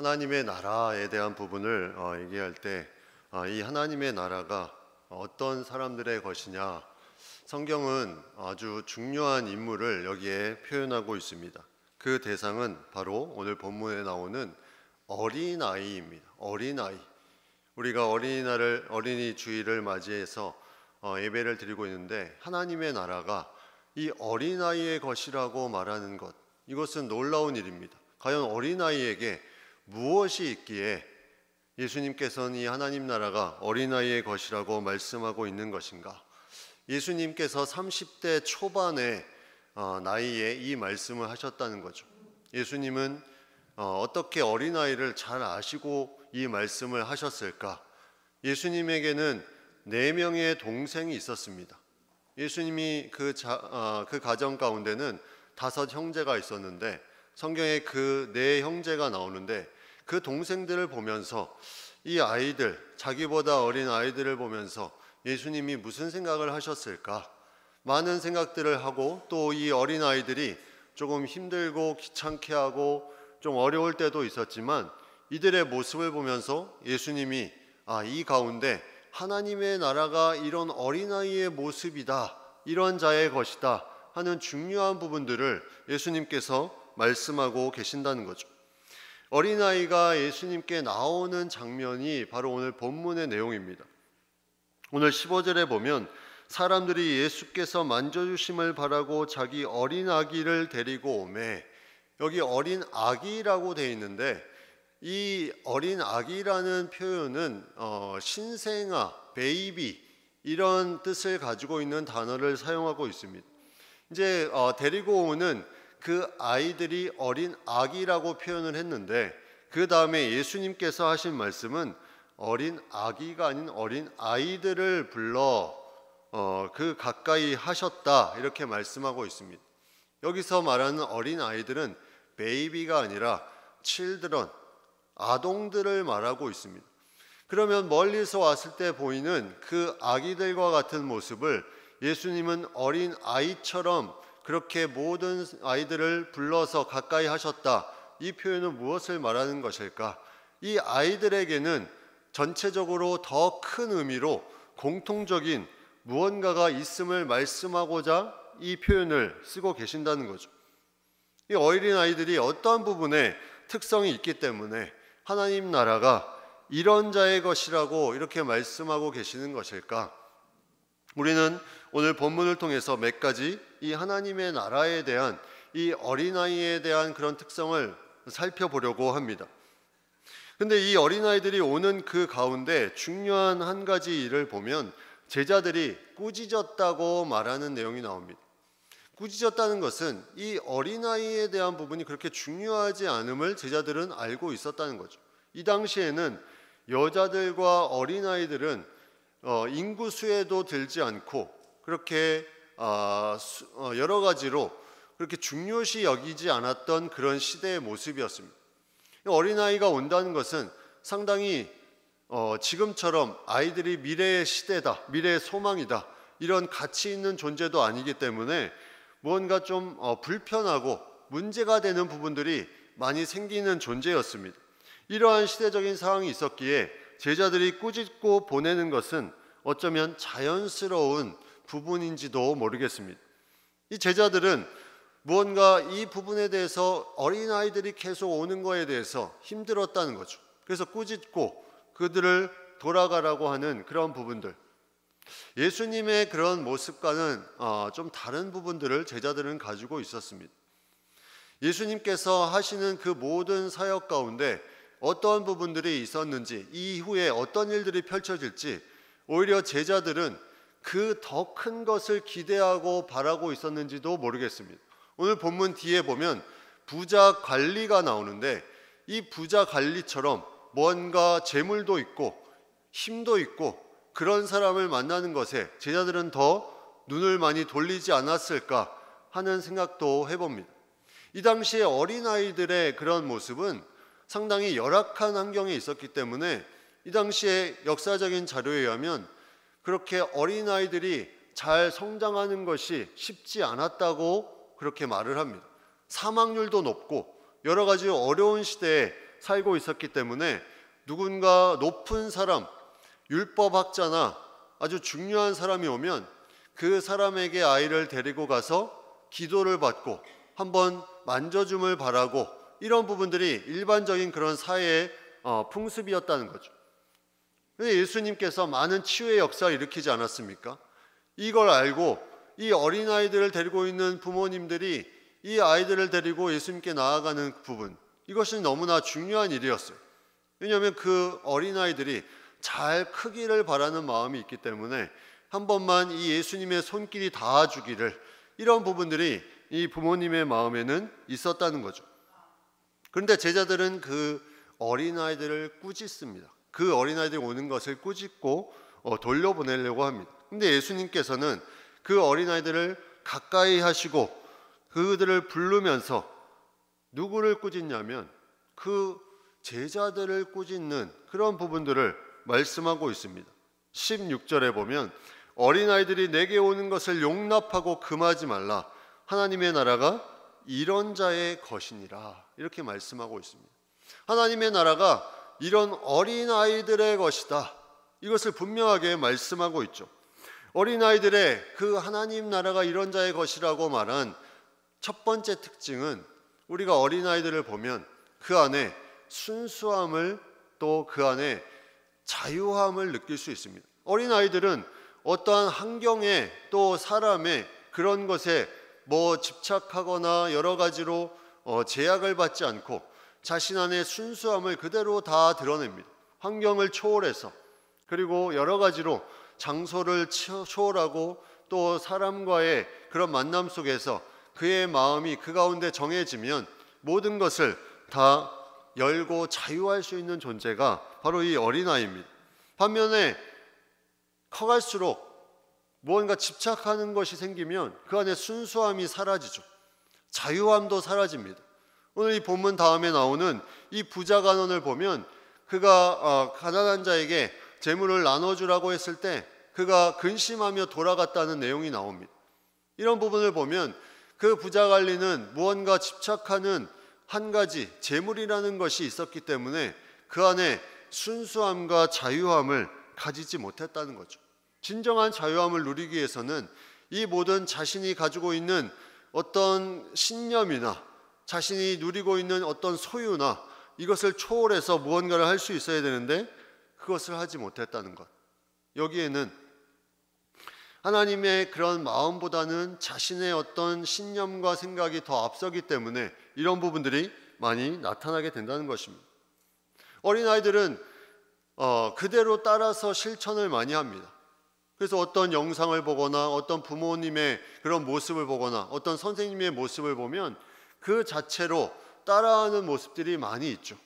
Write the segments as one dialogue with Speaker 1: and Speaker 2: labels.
Speaker 1: 하나님의 나라에 대한 부분을 얘기할 때 이 하나님의 나라가 어떤 사람들의 것이냐, 성경은 아주 중요한 인물을 여기에 표현하고 있습니다. 그 대상은 바로 오늘 본문에 나오는 어린아이입니다. 어린아이. 우리가 어린이 주일을 맞이해서 예배를 드리고 있는데, 하나님의 나라가 이 어린아이의 것이라고 말하는 것, 이것은 놀라운 일입니다. 과연 어린아이에게 무엇이 있기에 예수님께서는 이 하나님 나라가 어린아이의 것이라고 말씀하고 있는 것인가? 예수님께서 30대 초반의 나이에 이 말씀을 하셨다는 거죠. 예수님은 어떻게 어린아이를 잘 아시고 이 말씀을 하셨을까? 예수님에게는 4명의 동생이 있었습니다. 예수님이 그 가정 가운데는 5 형제가 있었는데, 성경에 그 4 형제가 나오는데, 그 동생들을 보면서 이 아이들, 자기보다 어린 아이들을 보면서 예수님이 무슨 생각을 하셨을까? 많은 생각들을 하고, 또 이 어린 아이들이 조금 힘들고 귀찮게 하고 좀 어려울 때도 있었지만, 이들의 모습을 보면서 예수님이 이 가운데 하나님의 나라가 이런 어린아이의 모습이다, 이런 자의 것이다 하는 중요한 부분들을 예수님께서 말씀하고 계신다는 거죠. 어린아이가 예수님께 나오는 장면이 바로 오늘 본문의 내용입니다. 오늘 15절에 보면 사람들이 예수께서 만져주심을 바라고 자기 어린 아기를 데리고 오매, 여기 어린 아기라고 되어 있는데, 이 어린 아기라는 표현은 신생아, 베이비 이런 뜻을 가지고 있는 단어를 사용하고 있습니다. 이제 데리고 오는 그 아이들이 어린 아기라고 표현을 했는데, 그 다음에 예수님께서 하신 말씀은 어린 아기가 아닌 어린 아이들을 불러 그 가까이 하셨다, 이렇게 말씀하고 있습니다. 여기서 말하는 어린 아이들은 베이비가 아니라 children, 아동들을 말하고 있습니다. 그러면 멀리서 왔을 때 보이는 그 아기들과 같은 모습을 예수님은 어린 아이처럼 그렇게 모든 아이들을 불러서 가까이 하셨다, 이 표현은 무엇을 말하는 것일까? 이 아이들에게는 전체적으로 더 큰 의미로 공통적인 무언가가 있음을 말씀하고자 이 표현을 쓰고 계신다는 거죠. 이 어린 아이들이 어떠한 부분에 특성이 있기 때문에 하나님 나라가 이런 자의 것이라고 이렇게 말씀하고 계시는 것일까? 우리는 오늘 본문을 통해서 몇 가지 이 하나님의 나라에 대한, 이 어린아이에 대한 그런 특성을 살펴보려고 합니다. 근데 이 어린아이들이 오는 그 가운데 중요한 한 가지 일을 보면 제자들이 꾸짖었다고 말하는 내용이 나옵니다. 꾸짖었다는 것은 이 어린아이에 대한 부분이 그렇게 중요하지 않음을 제자들은 알고 있었다는 거죠. 이 당시에는 여자들과 어린아이들은 인구수에도 들지 않고 그렇게 여러 가지로 그렇게 중요시 여기지 않았던 그런 시대의 모습이었습니다. 어린아이가 온다는 것은 상당히 지금처럼 아이들이 미래의 시대다, 미래의 소망이다, 이런 가치 있는 존재도 아니기 때문에 무언가 좀 불편하고 문제가 되는 부분들이 많이 생기는 존재였습니다. 이러한 시대적인 상황이 있었기에 제자들이 꾸짖고 보내는 것은 어쩌면 자연스러운 부분인지도 모르겠습니다. 이 제자들은 무언가 이 부분에 대해서 어린아이들이 계속 오는 거에 대해서 힘들었다는 거죠. 그래서 꾸짖고 그들을 돌아가라고 하는 그런 부분들, 예수님의 그런 모습과는 좀 다른 부분들을 제자들은 가지고 있었습니다. 예수님께서 하시는 그 모든 사역 가운데 어떠한 부분들이 있었는지, 이후에 어떤 일들이 펼쳐질지, 오히려 제자들은 그 더 큰 것을 기대하고 바라고 있었는지도 모르겠습니다. 오늘 본문 뒤에 보면 부자 관리가 나오는데, 이 부자 관리처럼 뭔가 재물도 있고 힘도 있고 그런 사람을 만나는 것에 제자들은 더 눈을 많이 돌리지 않았을까 하는 생각도 해봅니다. 이 당시에 어린아이들의 그런 모습은 상당히 열악한 환경에 있었기 때문에 이 당시에 역사적인 자료에 의하면 그렇게 어린아이들이 잘 성장하는 것이 쉽지 않았다고 그렇게 말을 합니다. 사망률도 높고 여러 가지 어려운 시대에 살고 있었기 때문에 누군가 높은 사람, 율법학자나 아주 중요한 사람이 오면 그 사람에게 아이를 데리고 가서 기도를 받고 한번 만져줌을 바라고, 이런 부분들이 일반적인 그런 사회의 풍습이었다는 거죠. 근데 예수님께서 많은 치유의 역사를 일으키지 않았습니까? 이걸 알고 이 어린아이들을 데리고 있는 부모님들이 이 아이들을 데리고 예수님께 나아가는 부분, 이것이 너무나 중요한 일이었어요. 왜냐하면 그 어린아이들이 잘 크기를 바라는 마음이 있기 때문에 한 번만 이 예수님의 손길이 닿아주기를, 이런 부분들이 이 부모님의 마음에는 있었다는 거죠. 그런데 제자들은 그 어린아이들을 꾸짖습니다. 그 어린아이들이 오는 것을 꾸짖고 돌려보내려고 합니다. 근데 예수님께서는 그 어린아이들을 가까이 하시고 그들을 부르면서 누구를 꾸짖냐면 그 제자들을 꾸짖는 그런 부분들을 말씀하고 있습니다. 16절에 보면 어린아이들이 내게 오는 것을 용납하고 금하지 말라. 하나님의 나라가 이런 자의 것이니라. 이렇게 말씀하고 있습니다. 하나님의 나라가 이런 어린아이들의 것이다. 이것을 분명하게 말씀하고 있죠. 어린아이들의 그 하나님 나라가 이런 자의 것이라고 말한 첫 번째 특징은, 우리가 어린아이들을 보면 그 안에 순수함을, 또 그 안에 자유함을 느낄 수 있습니다. 어린아이들은 어떠한 환경에 또 사람의 그런 것에 집착하거나 여러 가지로 제약을 받지 않고 자신 안의 순수함을 그대로 다 드러냅니다. 환경을 초월해서, 그리고 여러 가지로 장소를 초월하고 또 사람과의 그런 만남 속에서 그의 마음이 그 가운데 정해지면 모든 것을 다 열고 자유할 수 있는 존재가 바로 이 어린아이입니다. 반면에 커갈수록 무언가 집착하는 것이 생기면 그 안에 순수함이 사라지죠. 자유함도 사라집니다. 오늘 이 본문 다음에 나오는 이 부자 간원을 보면 그가 가난한 자에게 재물을 나눠주라고 했을 때 그가 근심하며 돌아갔다는 내용이 나옵니다. 이런 부분을 보면 그 부자 관리는 무언가 집착하는 한 가지 재물이라는 것이 있었기 때문에 그 안에 순수함과 자유함을 가지지 못했다는 거죠. 진정한 자유함을 누리기 위해서는 이 모든 자신이 가지고 있는 어떤 신념이나 자신이 누리고 있는 어떤 소유나 이것을 초월해서 무언가를 할 수 있어야 되는데 그것을 하지 못했다는 것. 여기에는 하나님의 그런 마음보다는 자신의 어떤 신념과 생각이 더 앞서기 때문에 이런 부분들이 많이 나타나게 된다는 것입니다. 어린아이들은 그대로 따라서 실천을 많이 합니다. 그래서 어떤 영상을 보거나 어떤 부모님의 그런 모습을 보거나 어떤 선생님의 모습을 보면 그 자체로 따라하는 모습들이 많이 있죠.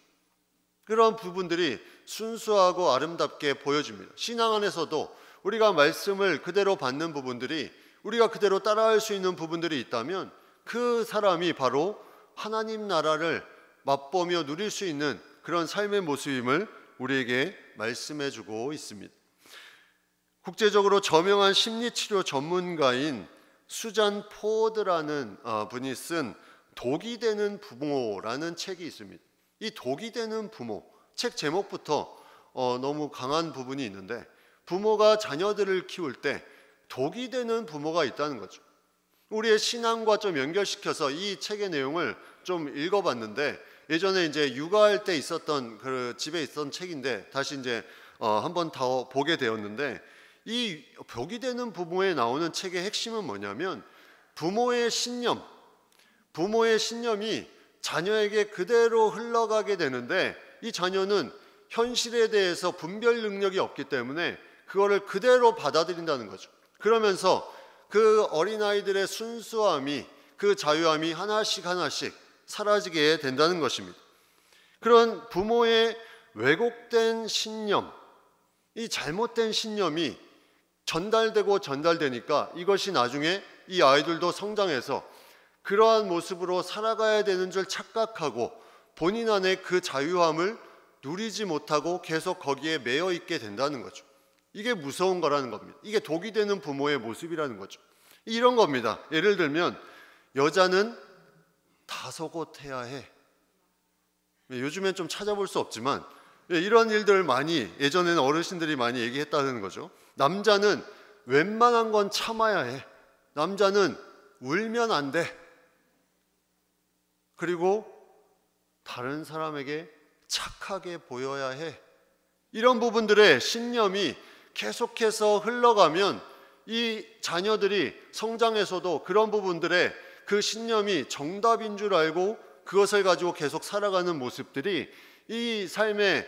Speaker 1: 그런 부분들이 순수하고 아름답게 보여집니다. 신앙 안에서도 우리가 말씀을 그대로 받는 부분들이, 우리가 그대로 따라할 수 있는 부분들이 있다면 그 사람이 바로 하나님 나라를 맛보며 누릴 수 있는 그런 삶의 모습임을 우리에게 말씀해 주고 있습니다. 국제적으로 저명한 심리치료 전문가인 수잔 포드라는 분이 쓴 독이 되는 부모라는 책이 있습니다. 이 독이 되는 부모, 책 제목부터 너무 강한 부분이 있는데, 부모가 자녀들을 키울 때 독이 되는 부모가 있다는 거죠. 우리의 신앙과 좀 연결시켜서 이 책의 내용을 좀 읽어봤는데, 예전에 이제 육아할 때 있었던 그 집에 있었던 책인데 다시 이제 한번 더 보게 되었는데, 이 독이 되는 부모에 나오는 책의 핵심은 뭐냐면 부모의 신념이 자녀에게 그대로 흘러가게 되는데, 이 자녀는 현실에 대해서 분별 능력이 없기 때문에 그거를 그대로 받아들인다는 거죠. 그러면서 그 어린아이들의 순수함이, 그 자유함이 하나씩 사라지게 된다는 것입니다. 그런 부모의 왜곡된 신념, 이 잘못된 신념이 전달되니까 이것이 나중에 이 아이들도 성장해서 그러한 모습으로 살아가야 되는 줄 착각하고 본인 안에 그 자유함을 누리지 못하고 계속 거기에 매여 있게 된다는 거죠. 이게 무서운 거라는 겁니다. 이게 독이 되는 부모의 모습이라는 거죠. 이런 겁니다. 예를 들면 여자는 다소곳해야 해. 요즘엔 좀 찾아볼 수 없지만 이런 일들 많이 예전에는 어르신들이 많이 얘기했다는 거죠. 남자는 웬만한 건 참아야 해. 남자는 울면 안 돼. 그리고 다른 사람에게 착하게 보여야 해. 이런 부분들의 신념이 계속해서 흘러가면 이 자녀들이 성장해서도 그런 부분들의 그 신념이 정답인 줄 알고 그것을 가지고 계속 살아가는 모습들이 이 삶의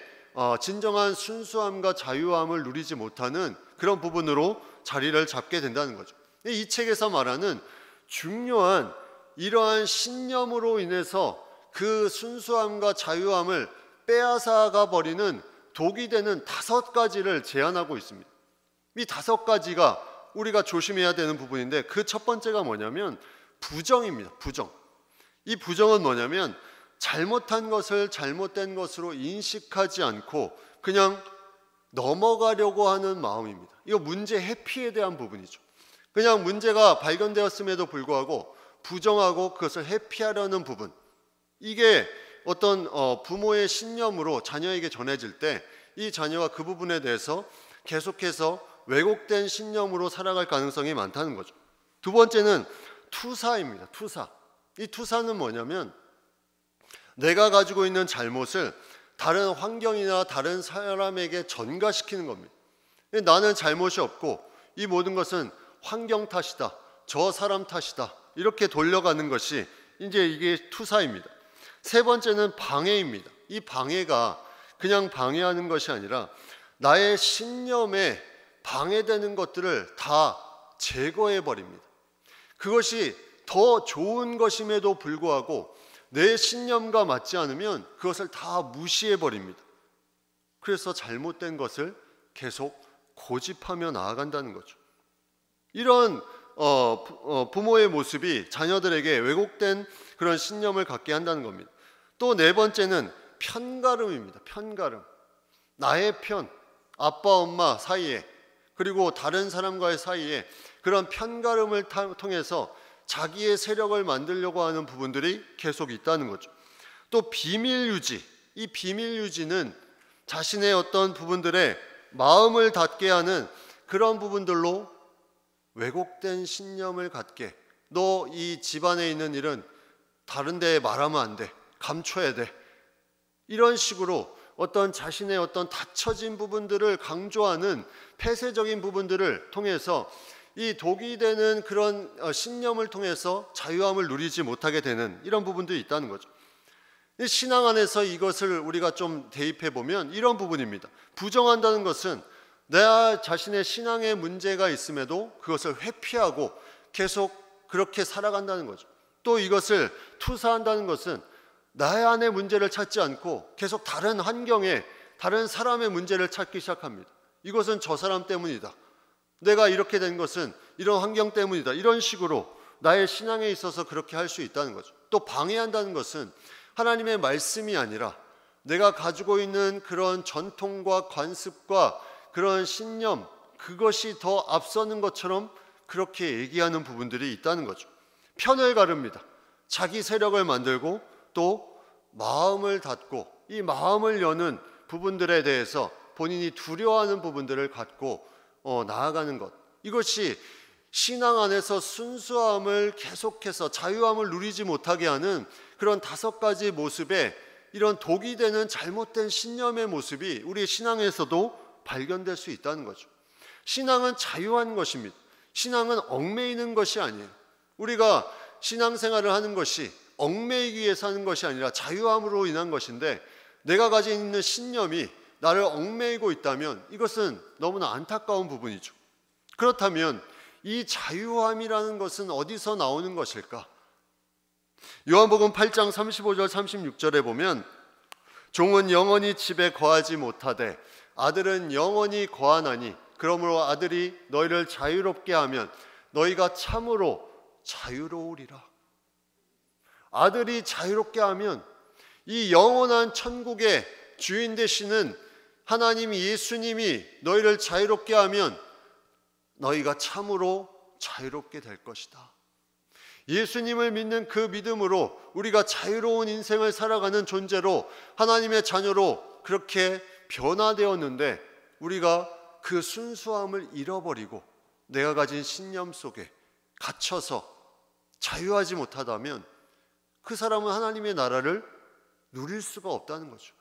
Speaker 1: 진정한 순수함과 자유함을 누리지 못하는 그런 부분으로 자리를 잡게 된다는 거죠. 이 책에서 말하는 중요한 이러한 신념으로 인해서 그 순수함과 자유함을 빼앗아가 버리는 독이 되는 5가지를 제안하고 있습니다. 이 5가지가 우리가 조심해야 되는 부분인데 그 첫 번째가 뭐냐면 부정입니다. 부정. 이 부정은 뭐냐면 잘못한 것을 잘못된 것으로 인식하지 않고 그냥 넘어가려고 하는 마음입니다. 이거 문제 회피에 대한 부분이죠. 그냥 문제가 발견되었음에도 불구하고 부정하고 그것을 회피하려는 부분, 이게 어떤 부모의 신념으로 자녀에게 전해질 때 이 자녀가 그 부분에 대해서 계속해서 왜곡된 신념으로 살아갈 가능성이 많다는 거죠. 두 번째는 투사입니다. 투사. 이 투사는 뭐냐면 내가 가지고 있는 잘못을 다른 환경이나 다른 사람에게 전가시키는 겁니다. 나는 잘못이 없고 이 모든 것은 환경 탓이다, 저 사람 탓이다, 이렇게 돌려가는 것이 이제 이게 투사입니다. 세 번째는 방해입니다. 이 방해가 그냥 방해하는 것이 아니라 나의 신념에 방해되는 것들을 다 제거해 버립니다. 그것이 더 좋은 것임에도 불구하고 내 신념과 맞지 않으면 그것을 다 무시해 버립니다. 그래서 잘못된 것을 계속 고집하며 나아간다는 거죠. 이런 부모의 모습이 자녀들에게 왜곡된 그런 신념을 갖게 한다는 겁니다. 또 네 번째는 편가름입니다. 편가름. 나의 편, 아빠 엄마 사이에 그리고 다른 사람과의 사이에 그런 편가름을 통해서 자기의 세력을 만들려고 하는 부분들이 계속 있다는 거죠. 또 비밀 유지. 이 비밀 유지는 자신의 어떤 부분들에 마음을 닫게 하는 그런 부분들로 왜곡된 신념을 갖게, 너 이 집안에 있는 일은 다른 데에 말하면 안 돼, 감춰야 돼, 이런 식으로 어떤 자신의 어떤 닫혀진 부분들을 강조하는 폐쇄적인 부분들을 통해서 이 독이 되는 그런 신념을 통해서 자유함을 누리지 못하게 되는 이런 부분들이 있다는 거죠. 신앙 안에서 이것을 우리가 좀 대입해 보면 이런 부분입니다. 부정한다는 것은 내 자신의 신앙에 문제가 있음에도 그것을 회피하고 계속 그렇게 살아간다는 거죠. 또 이것을 투사한다는 것은 나의 안에 문제를 찾지 않고 계속 다른 환경에 다른 사람의 문제를 찾기 시작합니다. 이것은 저 사람 때문이다, 내가 이렇게 된 것은 이런 환경 때문이다, 이런 식으로 나의 신앙에 있어서 그렇게 할 수 있다는 거죠. 또 방해한다는 것은 하나님의 말씀이 아니라 내가 가지고 있는 그런 전통과 관습과 그런 신념, 그것이 더 앞서는 것처럼 그렇게 얘기하는 부분들이 있다는 거죠. 편을 가릅니다. 자기 세력을 만들고 또 마음을 닫고 이 마음을 여는 부분들에 대해서 본인이 두려워하는 부분들을 갖고 나아가는 것, 이것이 신앙 안에서 순수함을 계속해서 자유함을 누리지 못하게 하는 그런 5가지 모습의 이런 독이 되는 잘못된 신념의 모습이 우리 신앙에서도 발견될 수 있다는 거죠. 신앙은 자유한 것입니다. 신앙은 얽매이는 것이 아니에요. 우리가 신앙생활을 하는 것이 얽매이기 위해서 하는 것이 아니라 자유함으로 인한 것인데 내가 가지고 있는 신념이 나를 얽매이고 있다면 이것은 너무나 안타까운 부분이죠. 그렇다면 이 자유함이라는 것은 어디서 나오는 것일까? 요한복음 8장 35절 36절에 보면 종은 영원히 집에 거하지 못하되 아들은 영원히 거하나니 그러므로 아들이 너희를 자유롭게 하면 너희가 참으로 자유로우리라. 아들이 자유롭게 하면 이 영원한 천국의 주인 되시는 하나님 예수님이 너희를 자유롭게 하면 너희가 참으로 자유롭게 될 것이다. 예수님을 믿는 그 믿음으로 우리가 자유로운 인생을 살아가는 존재로 하나님의 자녀로 그렇게 변화되었는데, 우리가 그 순수함을 잃어버리고 내가 가진 신념 속에 갇혀서 자유하지 못하다면 그 사람은 하나님의 나라를 누릴 수가 없다는 거죠.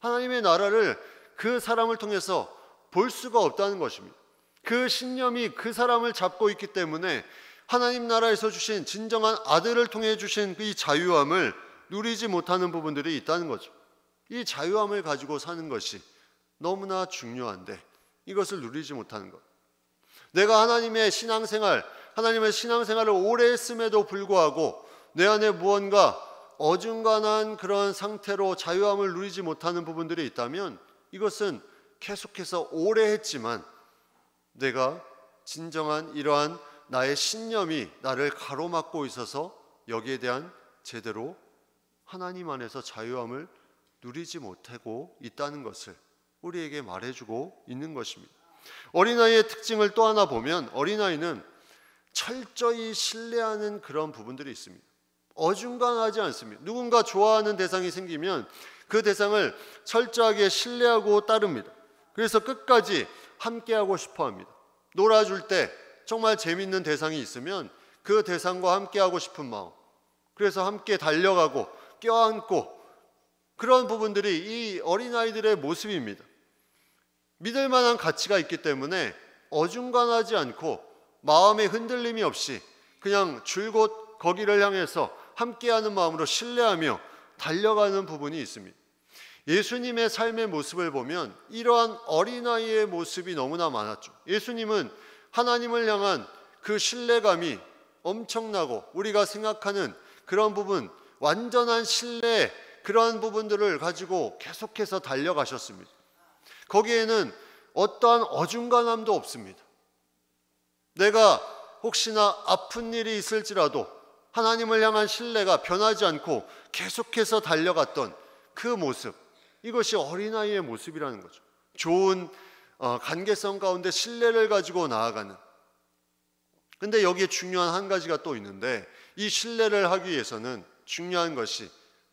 Speaker 1: 하나님의 나라를 그 사람을 통해서 볼 수가 없다는 것입니다. 그 신념이 그 사람을 잡고 있기 때문에 하나님 나라에서 주신 진정한 아들을 통해 주신 이 자유함을 누리지 못하는 부분들이 있다는 거죠. 이 자유함을 가지고 사는 것이 너무나 중요한데 이것을 누리지 못하는 것. 내가 하나님의 신앙생활을 오래 했음에도 불구하고 내 안에 무언가 어중간한 그런 상태로 자유함을 누리지 못하는 부분들이 있다면, 이것은 계속해서 오래 했지만 내가 진정한 이러한 나의 신념이 나를 가로막고 있어서 여기에 대한 제대로 하나님 안에서 자유함을 누리지 못하고 있다는 것을 우리에게 말해주고 있는 것입니다. 어린아이의 특징을 또 하나 보면, 어린아이는 철저히 신뢰하는 그런 부분들이 있습니다. 어중간하지 않습니다. 누군가 좋아하는 대상이 생기면 그 대상을 철저하게 신뢰하고 따릅니다. 그래서 끝까지 함께하고 싶어 합니다. 놀아줄 때 정말 재밌는 대상이 있으면 그 대상과 함께하고 싶은 마음, 그래서 함께 달려가고 껴안고, 그런 부분들이 이 어린아이들의 모습입니다. 믿을 만한 가치가 있기 때문에 어중간하지 않고 마음의 흔들림이 없이 그냥 줄곧 거기를 향해서 함께하는 마음으로 신뢰하며 달려가는 부분이 있습니다. 예수님의 삶의 모습을 보면 이러한 어린아이의 모습이 너무나 많았죠. 예수님은 하나님을 향한 그 신뢰감이 엄청나고 우리가 생각하는 그런 부분, 완전한 신뢰, 그러한 부분들을 가지고 계속해서 달려가셨습니다. 거기에는 어떠한 어중간함도 없습니다. 내가 혹시나 아픈 일이 있을지라도 하나님을 향한 신뢰가 변하지 않고 계속해서 달려갔던 그 모습, 이것이 어린아이의 모습이라는 거죠. 좋은 관계성 가운데 신뢰를 가지고 나아가는. 근데 여기에 중요한 한 가지가 또 있는데, 이 신뢰를 하기 위해서는 중요한 것이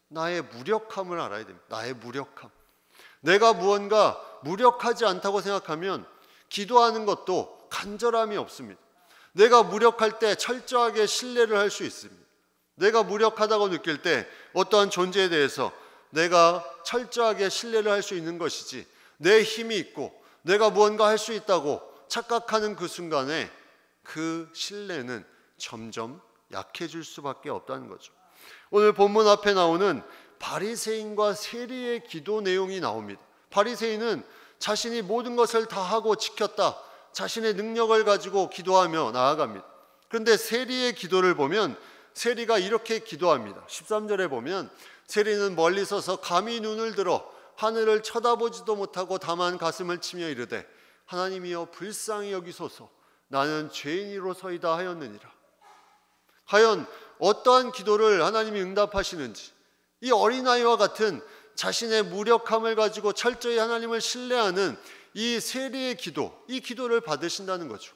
Speaker 1: 나의 무력함을 알아야 됩니다. 나의 무력함. 내가 무언가 무력하지 않다고 생각하면 기도하는 것도 간절함이 없습니다. 내가 무력할 때 철저하게 신뢰를 할 수 있습니다. 내가 무력하다고 느낄 때 어떠한 존재에 대해서 내가 철저하게 신뢰를 할 수 있는 것이지, 내 힘이 있고 내가 무언가 할 수 있다고 착각하는 그 순간에 그 신뢰는 점점 약해질 수밖에 없다는 거죠. 오늘 본문 앞에 나오는 바리새인과 세리의 기도 내용이 나옵니다. 바리새인은 자신이 모든 것을 다 하고 지켰다, 자신의 능력을 가지고 기도하며 나아갑니다. 그런데 세리의 기도를 보면 세리가 이렇게 기도합니다. 13절에 보면 세리는 멀리 서서 감히 눈을 들어 하늘을 쳐다보지도 못하고 다만 가슴을 치며 이르되 하나님이여 불쌍히 여기소서 나는 죄인이로서이다 하였느니라. 과연 어떠한 기도를 하나님이 응답하시는지, 이 어린아이와 같은 자신의 무력함을 가지고 철저히 하나님을 신뢰하는 이 세리의 기도, 이 기도를 받으신다는 거죠.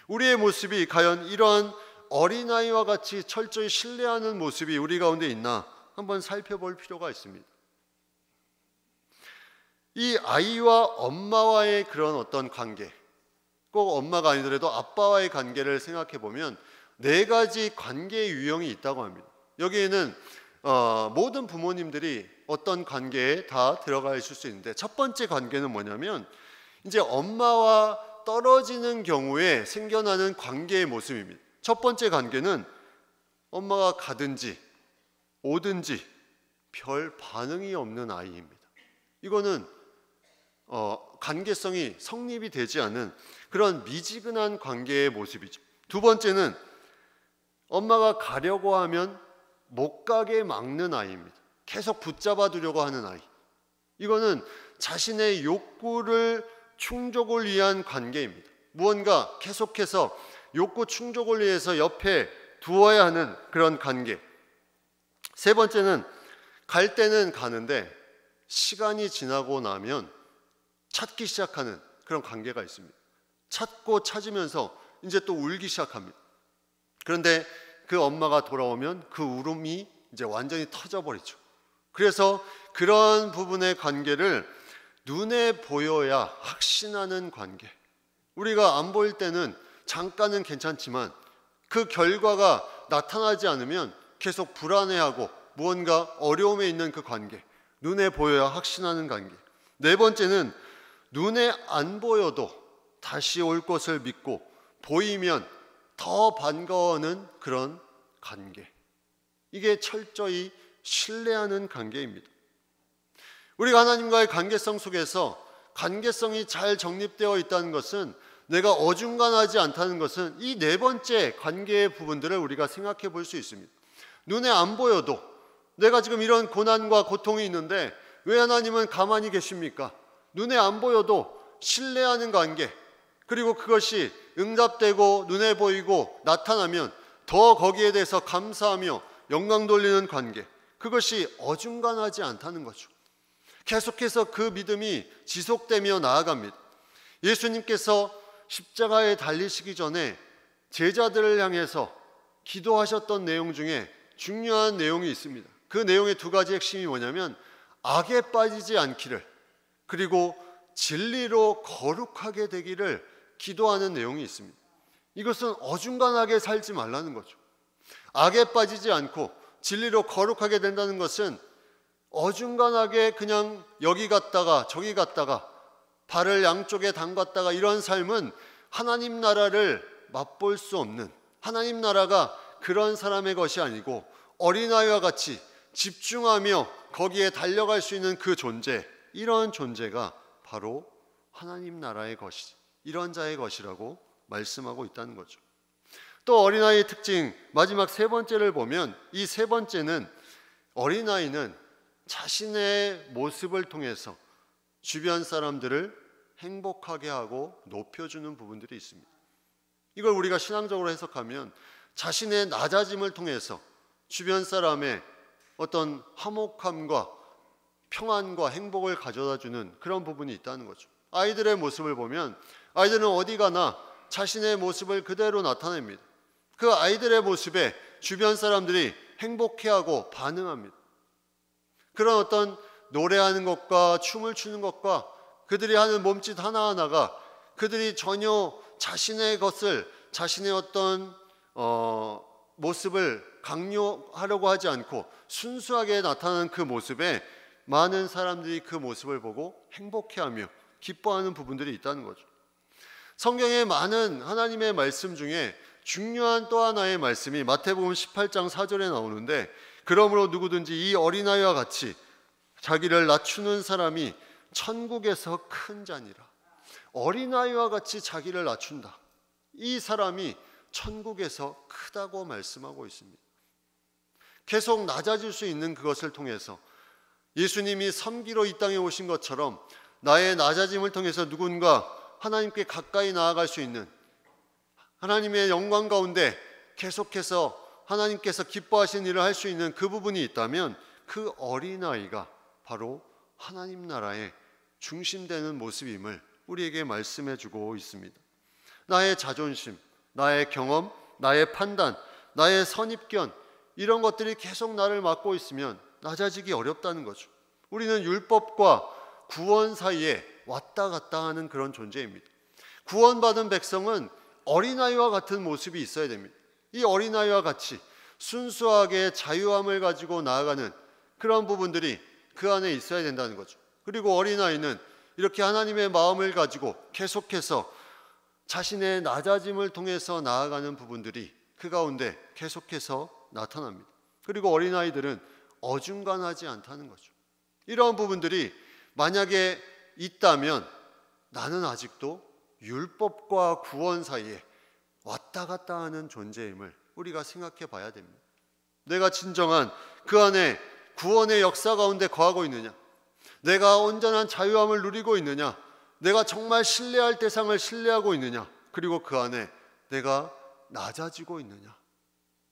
Speaker 1: 우리의 모습이 과연 이러한 어린아이와 같이 철저히 신뢰하는 모습이 우리 가운데 있나 한번 살펴볼 필요가 있습니다. 이 아이와 엄마와의 그런 어떤 관계, 꼭 엄마가 아니더라도 아빠와의 관계를 생각해 보면 네 가지 관계의 유형이 있다고 합니다. 여기에는 모든 부모님들이 어떤 관계에 다 들어가 있을 수 있는데, 첫 번째 관계는 뭐냐면 이제 엄마와 떨어지는 경우에 생겨나는 관계의 모습입니다. 첫 번째 관계는 엄마가 가든지 오든지 별 반응이 없는 아이입니다. 이거는 관계성이 성립이 되지 않은 그런 미지근한 관계의 모습이죠. 두 번째는 엄마가 가려고 하면 못 가게 막는 아이입니다. 계속 붙잡아 두려고 하는 아이. 이거는 자신의 욕구를 충족을 위한 관계입니다. 무언가 계속해서 욕구 충족을 위해서 옆에 두어야 하는 그런 관계. 세 번째는 갈 때는 가는데 시간이 지나고 나면 찾기 시작하는 그런 관계가 있습니다. 찾고 찾으면서 이제 또 울기 시작합니다. 그런데 그 엄마가 돌아오면 그 울음이 이제 완전히 터져버리죠. 그래서 그런 부분의 관계를 눈에 보여야 확신하는 관계. 우리가 안 보일 때는 잠깐은 괜찮지만 그 결과가 나타나지 않으면 계속 불안해하고 무언가 어려움에 있는 그 관계. 눈에 보여야 확신하는 관계. 네 번째는 눈에 안 보여도 다시 올 것을 믿고 보이면 더 반가워하는 그런 관계. 이게 철저히 신뢰하는 관계입니다. 우리가 하나님과의 관계성 속에서 관계성이 잘 정립되어 있다는 것은, 내가 어중간하지 않다는 것은 이 네 번째 관계의 부분들을 우리가 생각해 볼 수 있습니다. 눈에 안 보여도 내가 지금 이런 고난과 고통이 있는데 왜 하나님은 가만히 계십니까? 눈에 안 보여도 신뢰하는 관계, 그리고 그것이 응답되고 눈에 보이고 나타나면 더 거기에 대해서 감사하며 영광 돌리는 관계, 그것이 어중간하지 않다는 거죠. 계속해서 그 믿음이 지속되며 나아갑니다. 예수님께서 십자가에 달리시기 전에 제자들을 향해서 기도하셨던 내용 중에 중요한 내용이 있습니다. 그 내용의 두 가지 핵심이 뭐냐면 악에 빠지지 않기를, 그리고 진리로 거룩하게 되기를 기도하는 내용이 있습니다. 이것은 어중간하게 살지 말라는 거죠. 악에 빠지지 않고 진리로 거룩하게 된다는 것은 어중간하게 그냥 여기 갔다가 저기 갔다가 발을 양쪽에 담갔다가 이런 삶은 하나님 나라를 맛볼 수 없는, 하나님 나라가 그런 사람의 것이 아니고 어린아이와 같이 집중하며 거기에 달려갈 수 있는 그 존재, 이런 존재가 바로 하나님 나라의 것이, 이런 자의 것이라고 말씀하고 있다는 거죠. 또 어린아이의 특징 마지막 세 번째를 보면, 이 세 번째는 어린아이는 자신의 모습을 통해서 주변 사람들을 행복하게 하고 높여주는 부분들이 있습니다. 이걸 우리가 신앙적으로 해석하면 자신의 낮아짐을 통해서 주변 사람의 어떤 화목함과 평안과 행복을 가져다주는 그런 부분이 있다는 거죠. 아이들의 모습을 보면 아이들은 어디 가나 자신의 모습을 그대로 나타냅니다. 그 아이들의 모습에 주변 사람들이 행복해하고 반응합니다. 그런 어떤 노래하는 것과 춤을 추는 것과 그들이 하는 몸짓 하나하나가 그들이 전혀 자신의 것을, 자신의 어떤 모습을 강요하려고 하지 않고 순수하게 나타나는 그 모습에 많은 사람들이 그 모습을 보고 행복해하며 기뻐하는 부분들이 있다는 거죠. 성경의 많은 하나님의 말씀 중에 중요한 또 하나의 말씀이 마태복음 18장 4절에 나오는데, 그러므로 누구든지 이 어린아이와 같이 자기를 낮추는 사람이 천국에서 큰 자니라. 어린아이와 같이 자기를 낮춘다, 이 사람이 천국에서 크다고 말씀하고 있습니다. 계속 낮아질 수 있는 그것을 통해서 예수님이 섬기러 이 땅에 오신 것처럼 나의 낮아짐을 통해서 누군가 하나님께 가까이 나아갈 수 있는, 하나님의 영광 가운데 계속해서 하나님께서 기뻐하시는 일을 할 수 있는 그 부분이 있다면, 그 어린아이가 바로 하나님 나라의 중심되는 모습임을 우리에게 말씀해 주고 있습니다. 나의 자존심, 나의 경험, 나의 판단, 나의 선입견, 이런 것들이 계속 나를 막고 있으면 낮아지기 어렵다는 거죠. 우리는 율법과 구원 사이에 왔다 갔다 하는 그런 존재입니다. 구원받은 백성은 어린아이와 같은 모습이 있어야 됩니다. 이 어린아이와 같이 순수하게 자유함을 가지고 나아가는 그런 부분들이 그 안에 있어야 된다는 거죠. 그리고 어린아이는 이렇게 하나님의 마음을 가지고 계속해서 자신의 낮아짐을 통해서 나아가는 부분들이 그 가운데 계속해서 나타납니다. 그리고 어린아이들은 어중간하지 않다는 거죠. 이러한 부분들이 만약에 있다면 나는 아직도 율법과 구원 사이에 왔다 갔다 하는 존재임을 우리가 생각해 봐야 됩니다. 내가 진정한 그 안에 구원의 역사 가운데 거하고 있느냐, 내가 온전한 자유함을 누리고 있느냐, 내가 정말 신뢰할 대상을 신뢰하고 있느냐, 그리고 그 안에 내가 낮아지고 있느냐,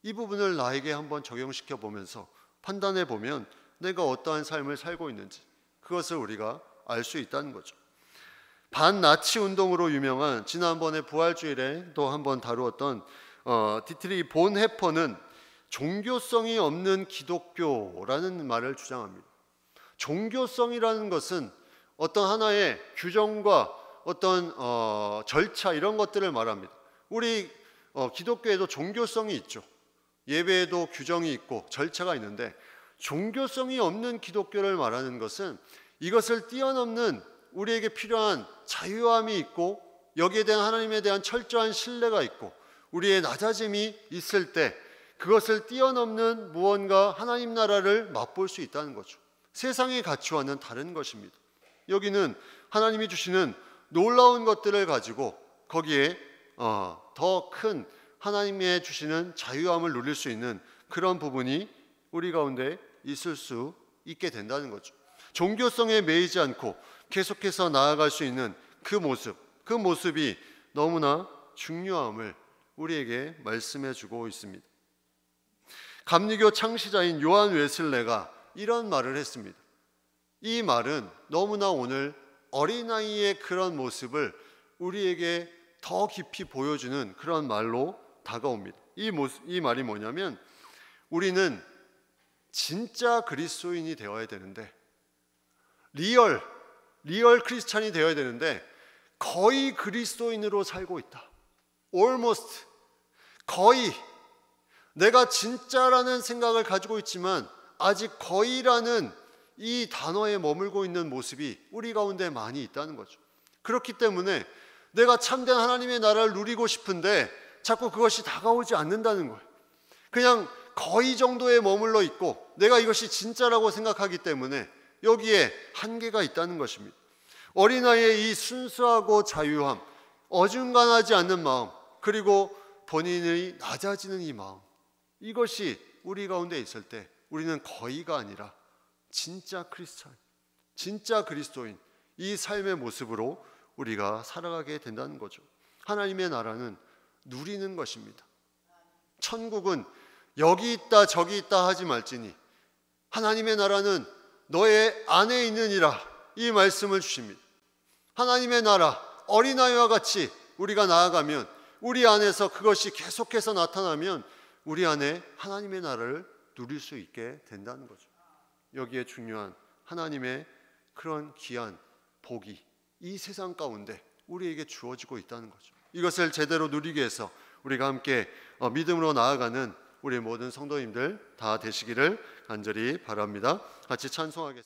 Speaker 1: 이 부분을 나에게 한번 적용시켜 보면서 판단해 보면 내가 어떠한 삶을 살고 있는지 그것을 우리가 알 수 있다는 거죠. 반나치 운동으로 유명한, 지난번에 부활주일에 또 한번 다루었던 디트리 본헤퍼는 종교성이 없는 기독교라는 말을 주장합니다. 종교성이라는 것은 어떤 하나의 규정과 어떤 절차 이런 것들을 말합니다. 우리 기독교에도 종교성이 있죠. 예배에도 규정이 있고 절차가 있는데, 종교성이 없는 기독교를 말하는 것은 이것을 뛰어넘는 우리에게 필요한 자유함이 있고, 여기에 대한 하나님에 대한 철저한 신뢰가 있고, 우리의 낮아짐이 있을 때 그것을 뛰어넘는 무언가 하나님 나라를 맛볼 수 있다는 거죠. 세상의 가치와는 다른 것입니다. 여기는 하나님이 주시는 놀라운 것들을 가지고 거기에 더 큰 하나님의 주시는 자유함을 누릴 수 있는 그런 부분이 우리 가운데 있을 수 있게 된다는 거죠. 종교성에 매이지 않고 계속해서 나아갈 수 있는 그 모습이 너무나 중요함을 우리에게 말씀해 주고 있습니다. 감리교 창시자인 요한 웨슬레가 이런 말을 했습니다. 이 말은 너무나 오늘 어린아이의 그런 모습을 우리에게 더 깊이 보여주는 그런 말로 다가옵니다. 이 말이 뭐냐면, 우리는 진짜 그리스도인이 되어야 되는데, 리얼 크리스찬이 되어야 되는데 거의 그리스도인으로 살고 있다. almost, 거의. 내가 진짜라는 생각을 가지고 있지만 아직 거의라는 이 단어에 머물고 있는 모습이 우리 가운데 많이 있다는 거죠. 그렇기 때문에 내가 참된 하나님의 나라를 누리고 싶은데 자꾸 그것이 다가오지 않는다는 거예요. 그냥 거의 정도에 머물러 있고 내가 이것이 진짜라고 생각하기 때문에 여기에 한계가 있다는 것입니다. 어린아이의 이 순수하고 자유함, 어중간하지 않는 마음, 그리고 본인의 낮아지는 이 마음, 이것이 우리 가운데 있을 때 우리는 거의가 아니라 진짜 크리스찬, 진짜 그리스도인, 이 삶의 모습으로 우리가 살아가게 된다는 거죠. 하나님의 나라는 누리는 것입니다. 천국은 여기 있다 저기 있다 하지 말지니 하나님의 나라는 너의 안에 있느니라, 이 말씀을 주십니다. 하나님의 나라, 어린아이와 같이 우리가 나아가면, 우리 안에서 그것이 계속해서 나타나면 우리 안에 하나님의 나라를 누릴 수 있게 된다는 거죠. 여기에 중요한 하나님의 그런 귀한 복이 이 세상 가운데 우리에게 주어지고 있다는 거죠. 이것을 제대로 누리기 위해서 우리가 함께 믿음으로 나아가는 우리 모든 성도님들 다 되시기를 간절히 바랍니다. 같이 찬송하겠습니다.